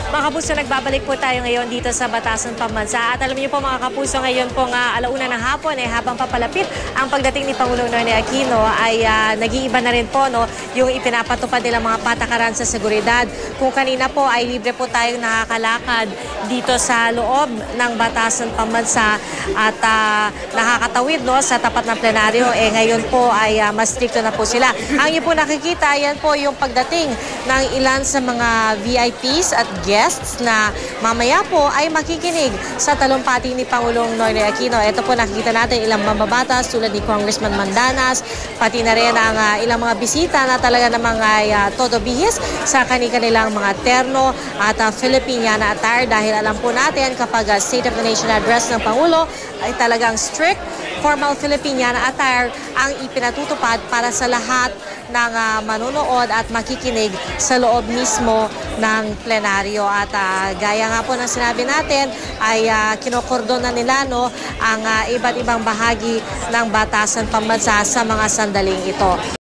Mga kapuso, nagbabalik po tayo ngayon dito sa Batasan Pambansa. At alam niyo po mga kapuso, ngayon po nga alauna ng hapon, habang papalapit ang pagdating ni Pangulong Noynoy Aquino ay nag-iiba na rin po yung ipinapatupad nilang mga patakaran sa seguridad. Kung kanina po ay libre po tayong nakakalakad dito sa loob ng Batasan Pambansa at nakakatawid sa tapat ng plenaryo, ngayon po ay mas stricto na po sila. Ang iyo po nakikita, yan po yung pagdating ng ilan sa mga VIPs at guests na mamaya po ay makikinig sa talumpati ni Pangulong Noynoy Aquino. Ito po nakikita natin ilang mambabatas tulad ni Congressman Mandanas, pati na rin ang ilang mga bisita na talaga namang ay todo bihis sa kanilang mga terno at Filipiniana attire, dahil alam po natin kapag State of the Nation address ng Pangulo ay talagang strict formal Filipiniana attire ang ipinatutupad para sa lahat ng manonood at makikinig sa loob mismo ng plenaryo. At gaya nga po ng sinabi natin ay kinokordon na nila ang iba't ibang bahagi ng Batasan Pambansa sa mga sandaling ito.